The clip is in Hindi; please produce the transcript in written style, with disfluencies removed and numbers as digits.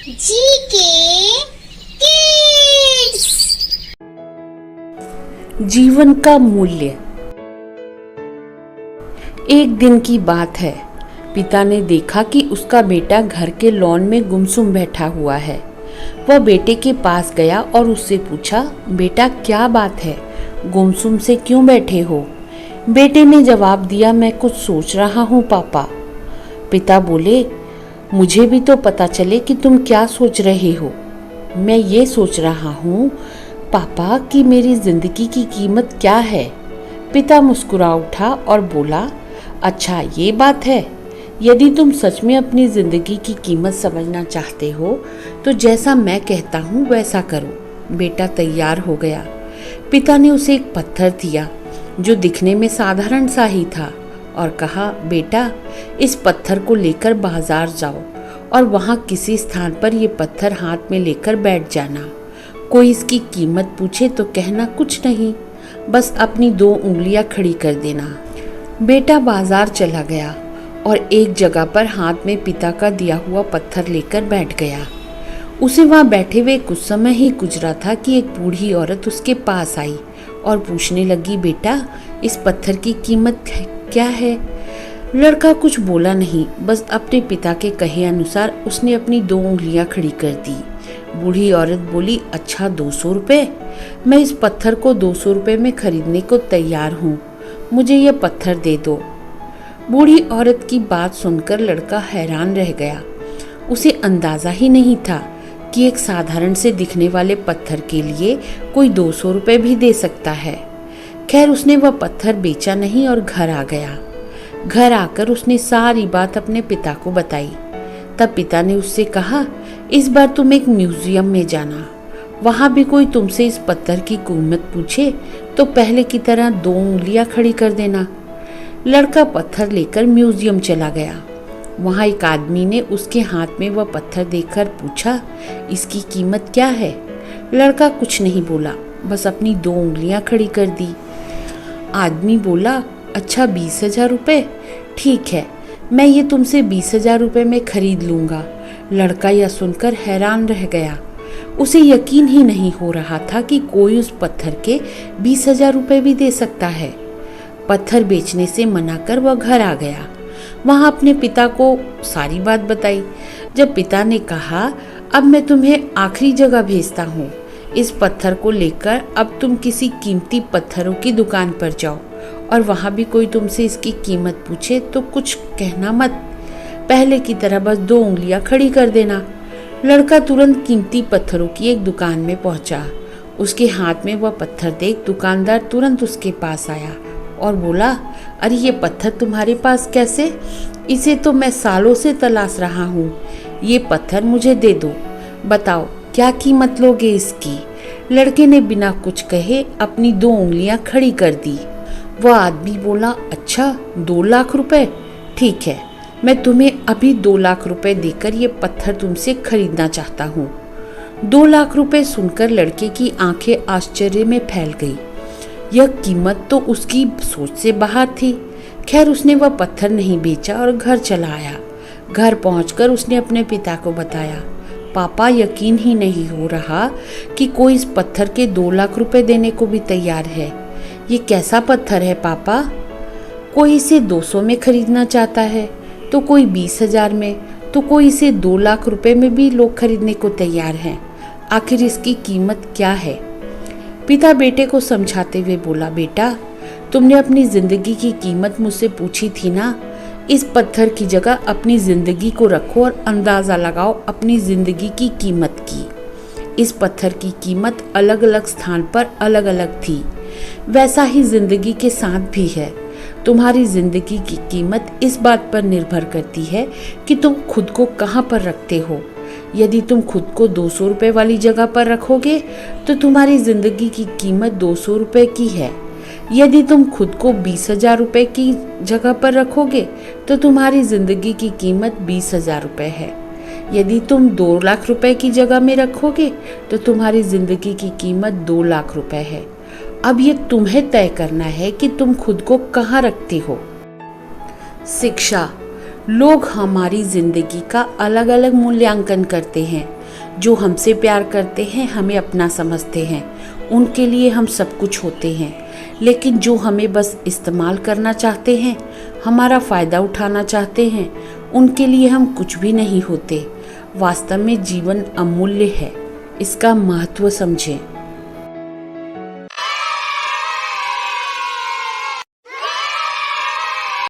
GK kids. जीवन का मूल्य। एक दिन की बात है। पिता ने देखा कि उसका बेटा घर के लॉन में गुमसुम बैठा हुआ है। वह बेटे के पास गया और उससे पूछा, बेटा क्या बात है, गुमसुम से क्यों बैठे हो? बेटे ने जवाब दिया, मैं कुछ सोच रहा हूँ पापा। पिता बोले, मुझे भी तो पता चले कि तुम क्या सोच रहे हो। मैं ये सोच रहा हूँ पापा कि मेरी जिंदगी की कीमत क्या है। पिता मुस्कुरा उठा और बोला, अच्छा ये बात है। यदि तुम सच में अपनी जिंदगी की कीमत समझना चाहते हो तो जैसा मैं कहता हूँ वैसा करो। बेटा तैयार हो गया। पिता ने उसे एक पत्थर दिया जो दिखने में साधारण सा ही था और कहा, बेटा इस पत्थर को लेकर बाजार जाओ और वहाँ किसी स्थान पर ये पत्थर हाथ में लेकर बैठ जाना। कोई इसकी कीमत पूछे तो कहना कुछ नहीं, बस अपनी 2 उंगलियां खड़ी कर देना। बेटा बाजार चला गया और एक जगह पर हाथ में पिता का दिया हुआ पत्थर लेकर बैठ गया। उसे वहाँ बैठे हुए कुछ समय ही गुजरा था कि एक बूढ़ी औरत उसके पास आई और पूछने लगी, बेटा इस पत्थर की कीमत क्या है? लड़का कुछ बोला नहीं, बस अपने पिता के कहे अनुसार उसने अपनी 2 उंगलियां खड़ी कर दी। बूढ़ी औरत बोली, अच्छा 200 रुपये? मैं इस पत्थर को 200 रुपये में खरीदने को तैयार हूँ, मुझे यह पत्थर दे दो। बूढ़ी औरत की बात सुनकर लड़का हैरान रह गया। उसे अंदाजा ही नहीं था कि एक साधारण से दिखने वाले पत्थर के लिए कोई 200 रुपये भी दे सकता है। खैर उसने वह पत्थर बेचा नहीं और घर आ गया। घर आकर उसने सारी बात अपने पिता को बताई। तब पिता ने उससे कहा, इस बार तुम एक म्यूजियम में जाना, वहाँ भी कोई तुमसे इस पत्थर की कीमत पूछे तो पहले की तरह 2 उंगलियां खड़ी कर देना। लड़का पत्थर लेकर म्यूजियम चला गया। वहाँ एक आदमी ने उसके हाथ में वह पत्थर देखकर पूछा, इसकी कीमत क्या है? लड़का कुछ नहीं बोला, बस अपनी 2 उंगलियां खड़ी कर दी। आदमी बोला, अच्छा 20,000 रुपये? ठीक है, मैं ये तुमसे 20,000 रुपये में खरीद लूँगा। लड़का यह सुनकर हैरान रह गया। उसे यकीन ही नहीं हो रहा था कि कोई उस पत्थर के 20,000 रुपये भी दे सकता है। पत्थर बेचने से मना कर वह घर आ गया। वहाँ अपने पिता को सारी बात बताई। जब पिता ने कहा, अब मैं तुम्हें आखिरी जगह भेजता हूँ, इस पत्थर को लेकर अब तुम किसी कीमती पत्थरों की दुकान पर जाओ और वहाँ भी कोई तुमसे इसकी कीमत पूछे तो कुछ कहना मत, पहले की तरह बस 2 उंगलियां खड़ी कर देना। लड़का तुरंत कीमती पत्थरों की एक दुकान में पहुंचा। उसके हाथ में वह पत्थर देख दुकानदार तुरंत उसके पास आया और बोला, अरे ये पत्थर तुम्हारे पास कैसे? इसे तो मैं सालों से तलाश रहा हूँ, ये पत्थर मुझे दे दो, बताओ क्या कीमत लोगे इसकी? लड़के ने बिना कुछ कहे अपनी 2 उंगलियां खड़ी कर दी। वह आदमी बोला, अच्छा 2 लाख रुपए? ठीक है, मैं तुम्हें अभी 2 लाख रुपए देकर ये पत्थर तुमसे खरीदना चाहता हूँ। 2 लाख रुपए सुनकर लड़के की आंखें आश्चर्य में फैल गई। यह कीमत तो उसकी सोच से बाहर थी। खैर उसने वह पत्थर नहीं बेचा और घर चला आया। घर पहुंचकर उसने अपने पिता को बताया। पापा यकीन ही नहीं हो रहा कि कोई इस पत्थर के 2 लाख रुपए देने को भी तैयार है। ये कैसा पत्थर है पापा? कोई इसे 200 में खरीदना चाहता है तो कोई 20,000 में, तो कोई इसे 2 लाख रुपए में भी लोग खरीदने को तैयार हैं। आखिर इसकी कीमत क्या है? पिता बेटे को समझाते हुए बोला, बेटा तुमने अपनी जिंदगी की कीमत मुझसे पूछी थी ना, इस पत्थर की जगह अपनी जिंदगी को रखो और अंदाजा लगाओ अपनी जिंदगी की कीमत की। इस पत्थर की कीमत अलग अलग स्थान पर अलग अलग थी, वैसा ही जिंदगी के साथ भी है। तुम्हारी जिंदगी की कीमत इस बात पर निर्भर करती है कि तुम खुद को कहाँ पर रखते हो। यदि तुम खुद को 200 रुपये वाली जगह पर रखोगे तो तुम्हारी जिंदगी की कीमत 200 रुपये की है। यदि तुम खुद को 20,000 रुपये की जगह पर रखोगे तो तुम्हारी जिंदगी की कीमत 20,000 रुपये है। यदि तुम 2 लाख रुपए की जगह में रखोगे तो तुम्हारी जिंदगी की कीमत 2 लाख रुपए है। अब ये तुम्हें तय करना है कि तुम खुद को कहाँ रखते हो। शिक्षा। लोग हमारी जिंदगी का अलग अलग मूल्यांकन करते हैं। जो हमसे प्यार करते हैं हमें अपना समझते हैं, उनके लिए हम सब कुछ होते हैं। लेकिन जो हमें बस इस्तेमाल करना चाहते हैं, हमारा फ़ायदा उठाना चाहते हैं, उनके लिए हम कुछ भी नहीं होते। वास्तव में जीवन अमूल्य है, इसका महत्व समझें।